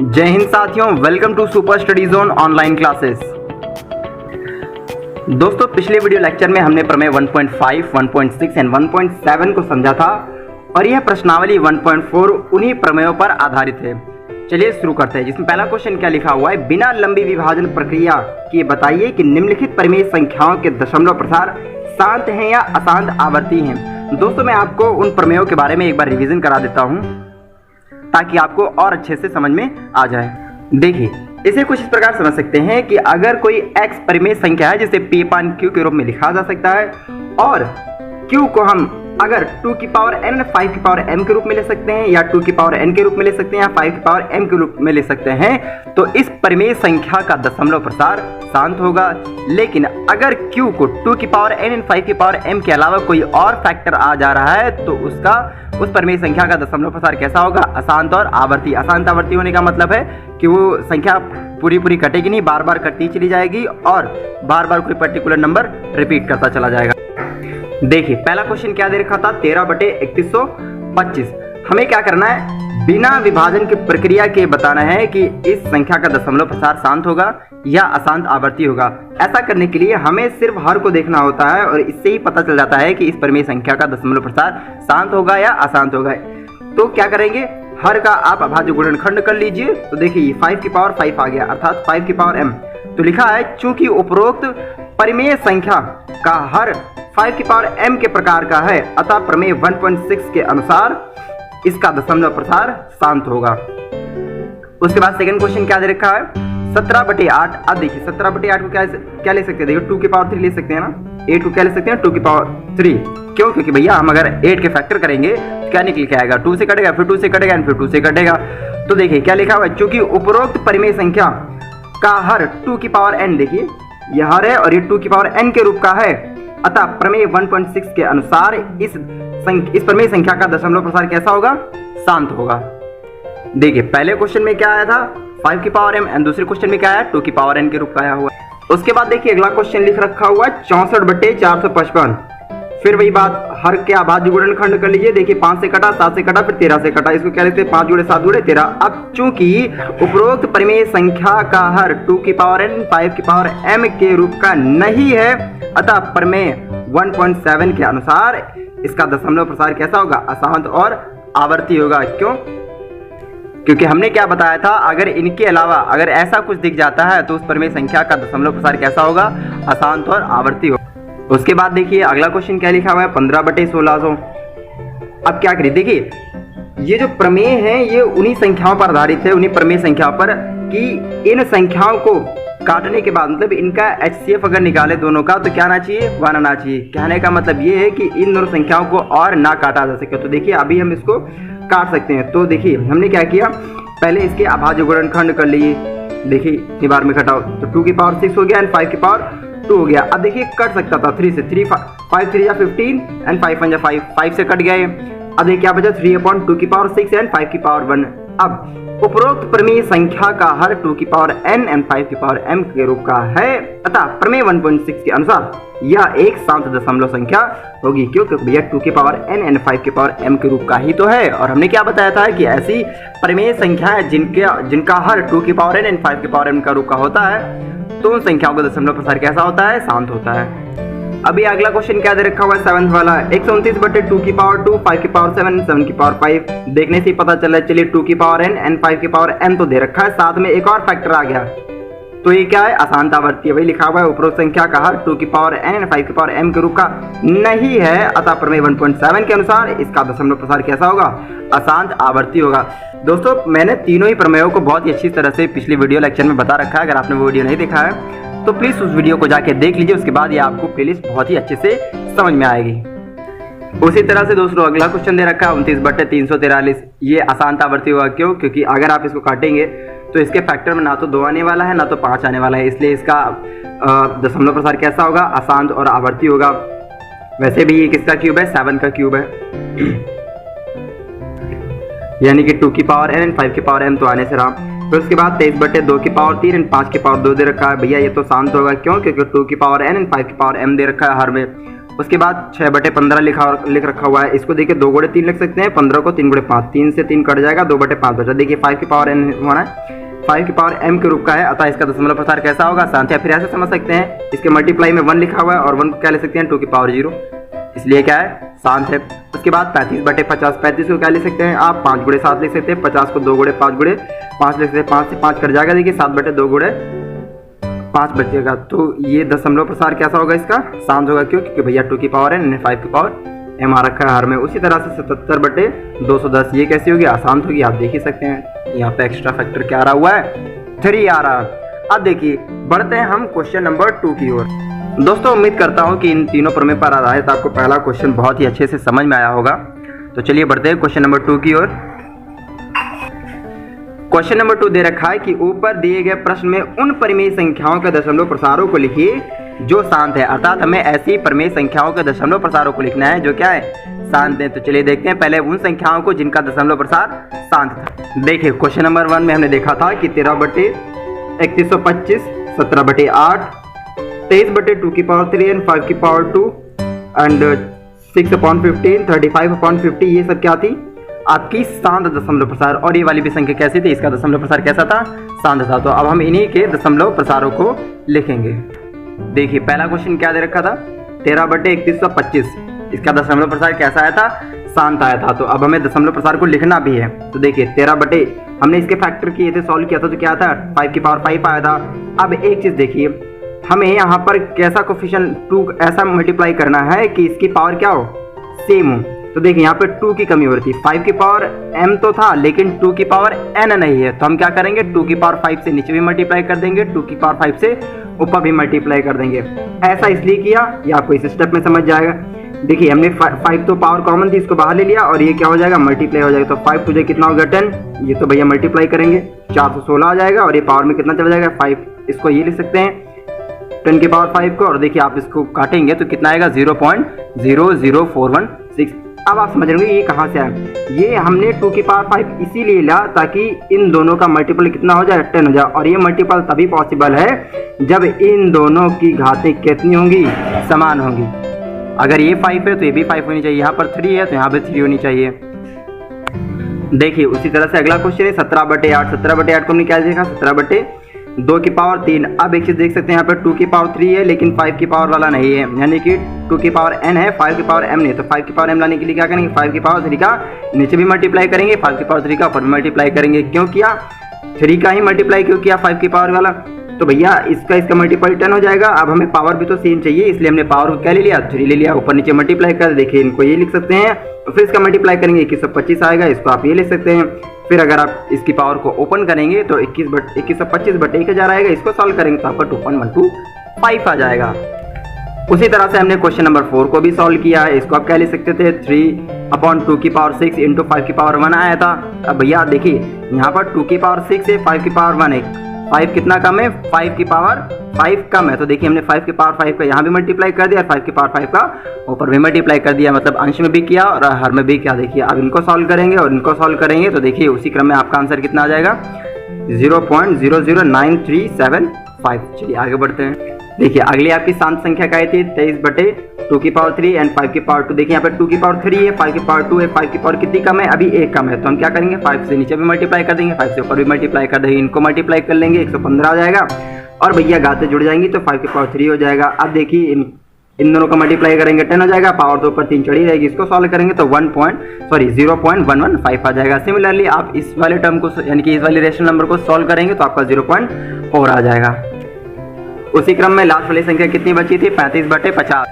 जय हिंद साथियों, welcome to super study zone online classes. दोस्तों, पिछले वीडियो लेक्चर में हमने प्रमेय 1.5, 1.6 एंड 1.7 को समझा था और यह प्रश्नावली 1.4 उन्हीं प्रमेयों पर आधारित है। चलिए शुरू करते हैं, जिसमें पहला क्वेश्चन क्या लिखा हुआ है। बिना लंबी विभाजन प्रक्रिया के बताइए कि निम्नलिखित परिमेय संख्याओं के दशमलव प्रसार शांत हैं या अशांत आवर्ती हैं। दोस्तों, मैं आपको उन प्रमेयों के बारे में एक बार रिवीजन करा देता हूं ताकि आपको और अच्छे से समझ में आ जाए। देखिए, इसे कुछ इस प्रकार समझ सकते हैं कि अगर कोई x परिमेय संख्या है जिसे p पान q के रूप में लिखा जा सकता है और q को हम अगर 2 की पावर n 5 की पावर m के रूप में ले सकते हैं या 2 की पावर n के रूप में ले सकते हैं या 5 की पावर m के रूप में ले सकते हैं, तो इस परिमेय संख्या का दशमलव प्रसार शांत होगा। लेकिन अगर q को 2 की पावर n और 5 की पावर m के अलावा कोई और फैक्टर आ जा रहा है तो उस परिमेय संख्या का दशमलव प्रसार कैसा होगा? अशांत और आवर्ती। अशांत आवर्ती होने का मतलब है कि वो संख्या पूरी कटेगी नहीं, बार बार कटती चली जाएगी और बार बार कोई पर्टिकुलर नंबर रिपीट करता चला जाएगा। देखिए, पहला क्वेश्चन क्या दे रखा था, 13/3125। हमें क्या करना है, बिना विभाजन की प्रक्रिया के बताना है कि इस संख्या का दशमलव प्रसार शांत होगा या अशांत आवर्ती होगा। ऐसा करने के लिए हमें सिर्फ हर को देखना होता है और इससे ही पता चल जाता है कि इस परिमेय संख्या का दशमलव प्रसार शांत होगा या अशांत होगा। तो क्या करेंगे, हर का आप अभाज्य गुणनखंड कर लीजिए। तो देखिए 5 की पावर 5 आ गया, अर्थात 5 की पावर m। तो लिखा है चूंकि उपरोक्त परिमेय संख्या का हर 5 की पावर m के प्रकार का है, अतः प्रमेय 1.6 के अनुसार इसका दशमलव प्रसार शांत होगा। उसके बाद सेकंड क्वेश्चन क्या दे रखा है, 17/8। अब देखिए 17/8 को क्या ले सकते हैं, देखिए 2 की पावर 3 ले सकते हैं ना, 8 को क्या ले सकते हैं 2 की पावर 3। क्यों? क्योंकि भैया हम अगर 8 के फैक्टर करेंगे तो क्या निकल के आएगा, 2 से कटेगा, फिर 2 से कटेगा, फिर 2 से कटेगा। तो देखिए क्या लिखा हुआ है, चूंकि उपरोक्त परिमेय संख्या का हर 2 की पावर n, देखिए यह हर है और ये 2 की पावर n के रूप का है, अतः प्रमेय 1.6 के अनुसार इस परिमेय संख्या का दशमलव प्रसार कैसा होगा? शांत होगा। देखिए पहले क्वेश्चन में क्या आया था 5 की पावर m एंड दूसरे क्वेश्चन में क्या आया 2 की पावर n के रूप का आया हुआ। उसके बाद देखिए अगला क्वेश्चन लिख रखा हुआ है 64/455। फिर वही बात, हर के अभाज्य गुणनखंड कर लीजिए। देखिए 5 से कटा, 7 से कटा, फिर 13 से कटा, इसको क्या लिखते हैं 5 × 7 × 13। अब चूंकि उपरोक्त परिमेय संख्या का हर 2 की पावर n 5 की पावर m के रूप का नहीं है, अतः प्रमेय 1.7 के अनुसार इसका दशमलव प्रसार कैसा होगा? अशांत और आवर्ती होगा। क्यों? क्योंकि हमने क्या बताया था, अगर इनके अलावा अगर ऐसा कुछ दिख जाता है तो उस परिमेय संख्या का दशमलव प्रसार कैसा होगा? अशांत और आवर्ती होगा। उसके बाद देखिए अगला क्वेश्चन क्या लिखा हुआ है 15/1600। अब क्या करिए, देखिए ये जो प्रमेय है ये उन्हीं संख्याओं पर आधारित है, उन्हीं प्रमेय संख्याओं पर कि इन संख्याओं को काटने के बाद मतलब इनका HCF अगर निकाले दोनों का तो क्या आना चाहिए? 1 आना चाहिए। कहने का मतलब ये है कि इन दोनों संख्याओं को और ना काटा जा सके। तो देखिए अभी हम इसको काट सकते हैं। तो देखिए हमने क्या किया, पहले इसके अभाज्य गुणनखंड कर लिए। देखिए इतनी बार में घटाओ तो 2 की पावर 6 हो गया एंड 5 की पावर 2 हो गया। अब देखिए कट सकता था 3 से, 5 3 या 15 एंड 5 1 5, 5 से कट गए। अब देखिए क्या बचा 3/2 की पावर 6 एंड 5 की पावर 1। अब उपरोक्त परिमेय संख्या का हर 2 की पावर n एंड 5 की पावर m के रूप का है, अतः प्रमेय 1.6 के अनुसार यह एक शांत दशमलव संख्या होगी। क्यों? क्योंकि भैया 2 की पावर n एंड 5 की पावर m के रूप का ही तो है। और हमने क्या बताया था कि ऐसी परिमेय संख्या है जिनका हर 2 की पावर n एंड 5 की पावर m का रूप का होता है, तो उन संख्याओं का दशमलव प्रसार कैसा होता है? शांत होता है। अभी अगला क्वेश्चन क्या दे रखा हुआ है 7th वाला, 129/2 की पावर 2, 5 की पावर 7, 7 की पावर 5। देखने से ही पता चल रहा है। चलिए 2 की पावर n एंड 5 की पावर m तो दे रखा है, साथ में एक और फैक्टर आ गया, तो ये क्या है? अशांत आवर्ती है। वही लिखा हुआ है उपरोक्त संख्या का हर 2 की पावर n एंड 5 की पावर m के रूप का नहीं है, अतः प्रमेय 1.7 के अनुसार इसका दशमलव प्रसार कैसा होगा? अशांत आवर्ती होगा। दोस्तों, मैंने तीनों ही प्रमेयों को बहुत ही अच्छी तरह से पिछली वीडियो लेक्चर में बता रखा है। अगर आपने वो वीडियो नहीं देखा है तो प्लीज उस वीडियो को जाके देख लीजिए, उसके बाद ये आपको प्लेलिस्ट बहुत ही अच्छे से समझ में आएगी। उसी तरह से दोस्तों अगला क्वेश्चन दे रखा है 29/343। ये अशांत आवर्ती होगा। क्यों? क्योंकि अगर आप इसको काटेंगे तो इसके फैक्टर में ना तो 2 आने वाला है ना तो 5 आने वाला है, इसलिए इसका दशमलव प्रसार कैसा होगा? अशांत और आवर्ती होगा। वैसे भी ये किसका क्यूब है? 7 का क्यूब है, यानी कि 2 की पावर n एंड 5 की पावर m तो आने से रहा। फिर उसके बाद 23/2 की पावर 3 एंड 5 की पावर 2 दे रखा है। भैया ये तो शांत होगा। क्यों? क्योंकि 2 की पावर n एंड 5 की पावर m दे रखा है हर में। उसके बाद 6/15 लिख रखा हुआ है। इसको देखिए 2 गुणे 3 लिख सकते हैं, 15 को 3 गुणे 5, 3 से 3 कट जाएगा, 2/5 बचा। देखिए 5 की पावर n होना है, 5 की पावर m के रूप का है, अतः इसका दशमलव प्रसार कैसा होगा, शांत। या फिर ऐसे समझ सकते हैं, इसके मल्टीप्लाई में 1 लिखा हुआ है और 1 को क्या ले सकते हैं 2 की पावर 0, इसलिए क्या है शांत है। उसके बाद 35/50, 35 को क्या ले सकते हैं आप 5 गुणे 7 लिख सकते हैं, 50 को 2 गुणे 5 गुणे 5 लिख सकते हैं, 5 से 5 कट जाएगा। देखिए 7/2 गुणे 5 बचेगा। तो ये दशमलव प्रसार कैसा होगा, इसका शांत होगा। क्यों? क्योंकि भैया 2 की पावर है, 5 की पावर m आ रखा है हर में। उसी तरह से 77/210 ये कैसी होगी, आसान होगी, आप देख ही सकते हैं। यहाँ पे एक्स्ट्रा फैक्टर क्या आ रहा हुआ है, 3 आ रहा है। अब देखिए बढ़ते हैं हम क्वेश्चन नंबर 2 की ओर। दोस्तों उम्मीद करता हूँ कि इन तीनों प्रमेय पर आधारित आपको पहला क्वेश्चन बहुत ही अच्छे से समझ में आया होगा। तो चलिए बढ़ते हैं क्वेश्चन नंबर 2 की ओर। क्वेश्चन नंबर 2 दे रखा है कि ऊपर दिए गए प्रश्न में उन परिमेय संख्याओं के दशमलव प्रसारों को लिखिए जो शांत है। अर्थात हमें ऐसी परिमेय संख्याओं के दशमलव प्रसारों को लिखना है जो क्या है, शांत है। तो चलिए देखते हैं पहले उन संख्याओं को जिनका दशमलव प्रसार शांत था। देखिए क्वेश्चन नंबर 1 में हमने देखा था कि 13/3125, 17/8, 23/2 की पावर 3 एंड 5 की पावर 2 एंड 6/15, 35/50, ये सब क्या थी आपकी शांत दशमलव प्रसार। और ये वाली भी संख्या कैसी थी, इसका दशमलव प्रसार कैसा था, शांत था। तो अब हम इन्हीं के दशमलव प्रसारों को लिखेंगे। देखिए पहला क्वेश्चन क्या दे रखा था, 13/3125, इसका दशमलव प्रसार कैसा आया था, शांत आया था। तो अब हमें दशमलव प्रसार को लिखना भी है। तो देखिए 13 हमने इसके फैक्टर किए थे, सॉल्व किया था, तो क्या था 5 की पावर 5 आया था। अब एक चीज देखिए, हमें यहाँ पर कैसा कोफिशिएंट 2 ऐसा मल्टीप्लाई करना है कि इसकी पावर क्या हो, सेम हो। तो देखिए यहाँ पे 2 की कमी हो रही थी, 5 की पावर m तो था लेकिन 2 की पावर n नहीं है। तो हम क्या करेंगे, 2 की पावर 5 से नीचे भी मल्टीप्लाई कर देंगे, 2 की पावर 5 से ऊपर भी मल्टीप्लाई कर देंगे। ऐसा इसलिए किया, ये आपको इस स्टेप में समझ जाएगा। देखिए हमने 5 तो पावर कॉमन थी, इसको बाहर ले लिया और ये क्या हो जाएगा, मल्टीप्लाई हो जाएगा। तो 5 तुझे कितना हो गया 10, ये तो भैया मल्टीप्लाई करेंगे 416 आ जाएगा और ये पावर में कितना चला जाएगा 5। इसको ये लिख सकते हैं 10 की पावर 5 को, और देखिए आप इसको काटेंगे तो कितना आएगा 0.00416। अब आप समझ रहे ये कहाँ से आया, ये हमने 2 की पावर 5 इसीलिए लिया ताकि इन दोनों का मल्टीपल कितना हो जाए 10 हो जाए। और ये मल्टीपल तभी पॉसिबल है जब इन दोनों की घातें कितनी होंगी, समान होंगी। अगर ये 5 है तो ये भी 5 होनी चाहिए, यहाँ पर 3 है तो यहाँ पे 3 होनी चाहिए। देखिए उसी तरह से अगला क्वेश्चन है 17/8, 17/8 को हमने क्या देखा, 17/2 की पावर 3। अब एक चीज देख सकते हैं यहाँ पर 2 की पावर 3 है लेकिन 5 की पावर वाला नहीं है, यानी कि 2 की पावर n है, 5 की पावर m नहीं। तो 5 की पावर m लाने के लिए क्या करेंगे, 5 की पावर 3 का नीचे भी मल्टीप्लाई करेंगे, 5 की पावर 3 का ऊपर भी मल्टीप्लाई करेंगे। क्यों किया, 3 का ही मल्टीप्लाई क्यों किया 5 की पावर वाला, तो भैया इसका मल्टीपल 10 हो जाएगा। अब हमें पावर भी तो सेम चाहिए, इसलिए हमने पावर को क्या ले लिया, 3 ले लिया, ऊपर नीचे मल्टीप्लाई कर। देखिए इनको ये लिख सकते हैं, तो फिर इसका मल्टीप्लाई करेंगे 2125 आएगा, इसको आप ये लिख सकते हैं। फिर अगर आप इसकी पावर को ओपन करेंगे तो 2125/1000 आएगा, इसको सॉल्व करेंगे तो आपका 2.125 आ जाएगा। उसी तरह से हमने क्वेश्चन नंबर 4 को भी सॉल्व किया है, इसको आप क्या लिख सकते थे 3/2 की पावर 6 इंटू 5 की पावर 1 आया था। अब भैया देखिए यहाँ पर 2 की पावर 6 है, 5 की पावर 1 है, 5 कितना कम है, 5 की पावर 5 कम है। तो देखिए हमने 5 की पावर 5 का यहाँ भी मल्टीप्लाई कर दिया, 5 की पावर 5 का ऊपर भी मल्टीप्लाई कर दिया, मतलब अंश में भी किया और हर में भी किया। देखिए अब इनको सॉल्व करेंगे और इनको सॉल्व करेंगे तो देखिए उसी क्रम में आपका आंसर कितना आ जाएगा 0.00937 चलिए आगे बढ़ते हैं। देखिए अगली आपकी शांत संख्या क्या थी 23/2 की पावर 3 एंड 5 की पावर 2। देखिए यहाँ पे 2 की पावर 3 है, 5 की पावर 2 है, 5 की पावर कितनी कम है, अभी 1 कम है। तो हम क्या करेंगे 5 से नीचे भी मल्टीप्लाई कर देंगे, 5 से ऊपर भी मल्टीप्लाई कर देंगे, इनको मल्टीप्लाई कर लेंगे 115 आ जाएगा और भैया घातें जुड़ जाएंगी तो 5 की पावर 3 हो जाएगा। अब देखिए इन दोनों का मल्टीप्लाई करेंगे 10 हो जाएगा, पावर तो ऊपर 3 चढ़ी रहेगी, इसको सॉल्व करेंगे तो 0.115 आ जाएगा। सिमिलरली आप इस वाले टर्म को यानी कि इस वाले रेशनल नंबर को सॉल्व करेंगे तो आपका 0.4 आ जाएगा। उसी क्रम में लास्ट वाली संख्या कितनी बची थी 35/50।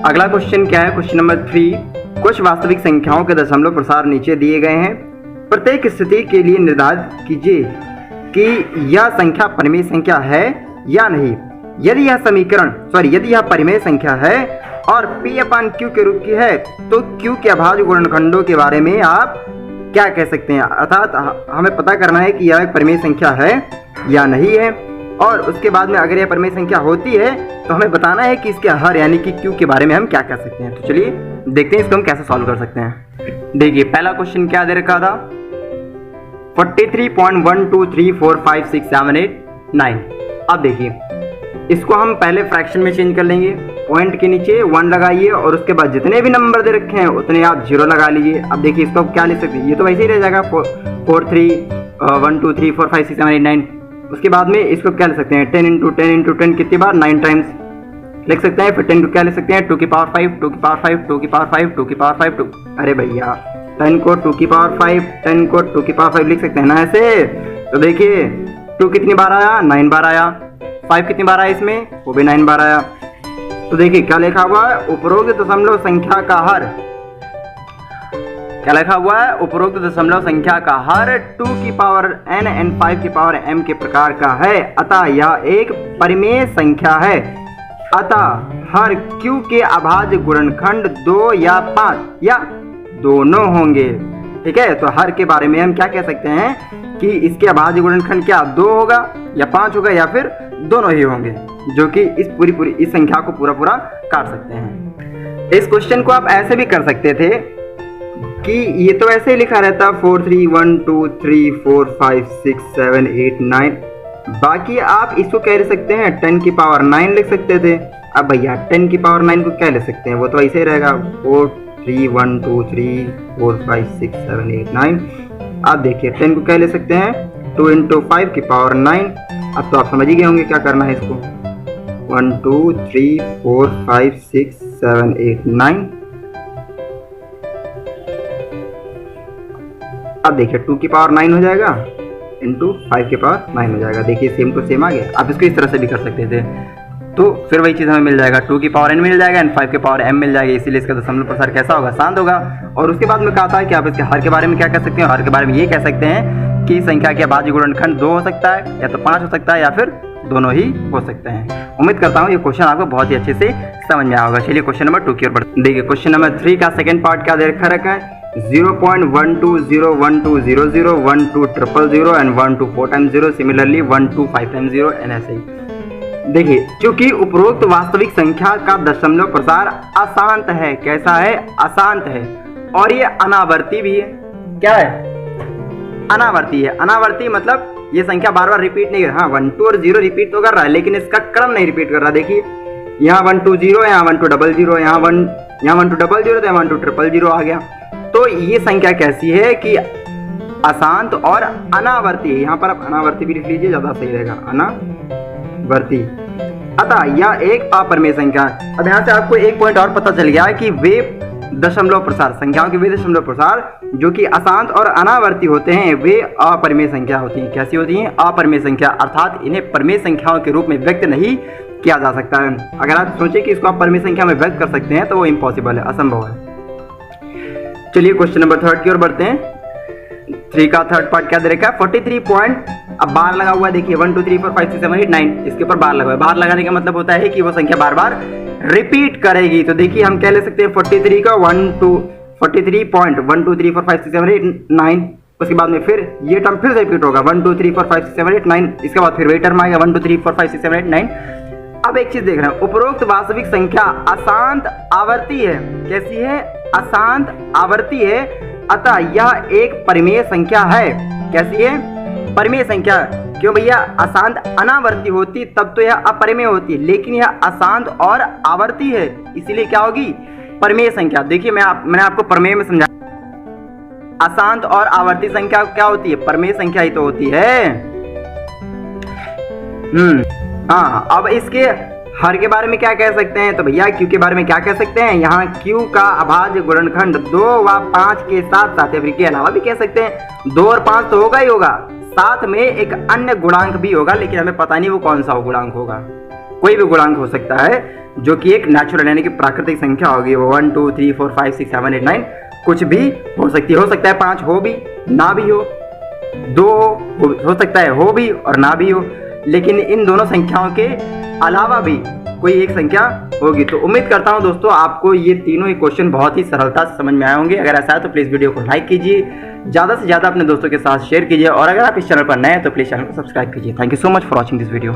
अगला क्वेश्चन क्या है, क्वेश्चन नंबर 3, कुछ वास्तविक संख्याओं के दशमलव प्रसार नीचे दिए गए हैं। प्रत्येक स्थिति के लिए निर्धारित कीजिए कि यह संख्या परिमेय संख्या है या नहीं। यदि यह परिमेय संख्या है और P/Q के रूप की है तो Q के अभाज्य गुणनखंडों के बारे में आप क्या कह सकते हैं। अर्थात हमें पता करना है कि यह एक परिमेय संख्या है या नहीं है, और उसके बाद में अगर यह परिमेय संख्या होती है तो हमें बताना है कि इसके हर यानी कि Q के बारे में हम क्या कह सकते हैं। तो चलिए देखते हैं इसको हम कैसे सॉल्व कर सकते हैं। देखिए पहला क्वेश्चन क्या दे रखा था 43.123456789। अब देखिए इसको हम पहले फ्रैक्शन में चेंज कर लेंगे पॉइंट के नीचे 1 लगाइए और उसके बाद जितने भी नंबर दे रखे हैं उतने आप 0 लगा लीजिए। अब देखिए इसको क्या लिख सकते हैं, ये तो वैसे ही रह जाएगा 4 3 1 2 3 4 5 6 7 8 9। उसके बाद में इसको क्या लिख सकते हैं 10 × 10 × 10 कितनी बार 9 टाइम्स लिख सकते हैं। फिर 10 को क्या लिख सकते हैं 2 की पावर 5 2 की पावर 5 2 की पावर 5 2 की पावर 5 2। अरे भैया 10 को 2 की पावर 5 10 को 2 की पावर 5 लिख सकते हैं ना ऐसे। तो देखिए 2 कितनी बार आया 9 बार आया, 5 कितनी बार आया इसमें वो भी 9 बार आया। तो देखिए क्या लिखा हुआ है उपरोक्त दशमलव संख्या का हर, क्या लिखा हुआ है उपरोक्त दशमलव संख्या का हर 2 की पावर n and 5 की पावर m के प्रकार का है, अतः यह एक परिमेय संख्या है। अतः हर q के अभाज्य गुणनखंड 2 या 5 या दोनों होंगे। ठीक है, तो हर के बारे में हम क्या कह सकते हैं कि इसके अभाज्य गुणनखंड क्या 2 होगा या 5 होगा या फिर दोनों ही होंगे, जो कि इस पूरी इस संख्या को पूरा काट सकते हैं। इस क्वेश्चन को आप ऐसे भी कर सकते थे कि ये तो ऐसे ही लिखा रहता 4 3 1 2 3 4 5 6 7 8 9, बाकी आप इसको क्या लिख सकते हैं 10 की पावर 9 लिख सकते थे। अब भैया 10 की पावर 9 को क्या लिख सकते हैं, वो तो ऐसे ही रहेगा 4 3 1 2 3 4 5 6 7 8 9। अब देखिए 10 को क्या ले सकते हैं 2 × 5 की पावर 9। अब तो आप समझ ही गए होंगे क्या करना है इसको 1 2 3 4 5 6 7 8 9। अब देखिए 2 की पावर 9 हो जाएगा इंटू 5 की पावर 9 हो जाएगा। देखिए सेम टू सेम आ गया। आप इसको इस तरह से भी कर सकते थे, तो फिर वही चीज़ हमें मिल जाएगा 2 की पावर n मिल जाएगा एंड 5 की पावर m मिल जाएगी, इसीलिए इसका दशमलव प्रसार कैसा होगा शांत होगा। और उसके बाद में कहा था कि आप इसके हर के बारे में क्या कह सकते हैं, हर के बारे में ये कह सकते हैं कि संख्या के अभाज्य गुणनखंड 2 हो सकता है या तो 5 हो सकता है या फिर दोनों ही हो सकते हैं। उम्मीद करता हूँ ये क्वेश्चन आपको बहुत ही अच्छे से समझ में आया होगा। चलिए क्वेश्चन नंबर 2 की ओर बढ़ते हैं। देखिए क्वेश्चन नंबर 3 का सेकंड पार्ट क्या दे रखा है 0.120120121200 and 1 to 4 times 0, similarly 1 to 5 times 0 and ऐसे ही। देखिए चूंकि उपरोक्त वास्तविक संख्या का दशमलव प्रसार अशांत है, कैसा है अशांत है, और ये अनावर्ती भी है। क्या है अनावर्ती है। अनावर्ती मतलब ये संख्या बार बार रिपीट नहीं कर रहा। हाँ 1 2 और 0 रिपीट तो कर रहा है लेकिन इसका क्रम नहीं रिपीट कर रहा। देखिए यहाँ 1 2 0, यहाँ 1 2 0 0, यहाँ 1 2 0 0, तो यहाँ 1 2 0 0 आ गया। तो ये संख्या कैसी है कि अशांत और अनावर्ती है। यहाँ पर आप अनावर्ती भी लिख लीजिए, ज्यादा सही रहेगा अनावर्ती। अतः यह एक अपरिमेय संख्या। अब यहाँ से आपको एक पॉइंट और पता चल गया है कि वे दशमलव प्रसार संख्याओं के वे दशमलव प्रसार जो कि अशांत और अनावर्ती होते हैं वे अपरिमेय संख्या होती हैं। कैसी होती हैं अपरिमेय संख्या, अर्थात इन्हें परिमेय संख्याओं के रूप में व्यक्त नहीं किया जा सकता है। अगर आप सोचें कि इसको आप परिमेय संख्या में व्यक्त कर सकते हैं तो वो इम्पॉसिबल है, असंभव है। चलिए क्वेश्चन नंबर 3 की ओर बढ़ते हैं। 3 का थर्ड पार्ट क्या दे रखा है 43 पॉइंट। अब बार लगा हुआ है, देखिए 1 2 3 4 5 6 7 8 9, इसके ऊपर बार लगा हुआ है। बार लगाने का मतलब होता है कि वो संख्या बार बार रिपीट करेगी। तो देखिए हम क्या ले सकते हैं 43 का 43 पॉइंट 1 2 3 4 5 6 7 8 9, उसके बाद में फिर ये टर्म फिर से रिपीट होगा 1 2 3 4 5 6 7 8 9, इसके बाद फिर वही टर्म आएगा 1 2 3 4 5 6 7 8 9। अब एक चीज देख रहे हैं, उपरोक्त वास्तविक संख्या अशांत आवर्ती है। कैसी है अशांत आवर्ती है, अतः यह एक परिमेय संख्या है। कैसी है परिमेय संख्या। क्यों भैया अशांत अनावर्ती होती तब तो यह अपरिमेय होती, लेकिन यह अशांत और आवर्ती है इसीलिए क्या होगी परिमेय संख्या। देखिए मैंने आपको प्रमेय में समझा, अशांत और आवर्ती संख्या क्या होती है परिमेय संख्या ही तो होती है। हाँ अब इसके हर के बारे में क्या कह सकते हैं, तो भैया क्यू के बारे में क्या कह सकते हैं, यहाँ क्यू का अभाज्य गुणनखंड 2 व 5 के साथ साथ या फिर के अलावा भी कह सकते हैं। 2 और 5 तो होगा ही होगा, साथ में एक अन्य गुणांक भी होगा, लेकिन हमें पता नहीं वो कौन सा गुणांक होगा। कोई भी गुणांक हो सकता है जो कि एक नेचुरल यानी कि प्राकृतिक संख्या होगी। वो 1 2 3 4 5 6 7 8 9 कुछ भी हो सकती है। हो सकता है 5 हो भी ना भी हो, 2 हो सकता है हो भी और ना भी हो, लेकिन इन दोनों संख्याओं के अलावा भी कोई एक संख्या होगी। तो उम्मीद करता हूं दोस्तों आपको ये तीनों ही क्वेश्चन बहुत ही सरलता से समझ में आए होंगे। अगर ऐसा है तो प्लीज़ वीडियो को लाइक कीजिए, ज़्यादा से ज़्यादा अपने दोस्तों के साथ शेयर कीजिए, और अगर आप इस चैनल पर नए हैं तो प्लीज़ चैनल को सब्सक्राइब कीजिए। Thank you so much for watching this video.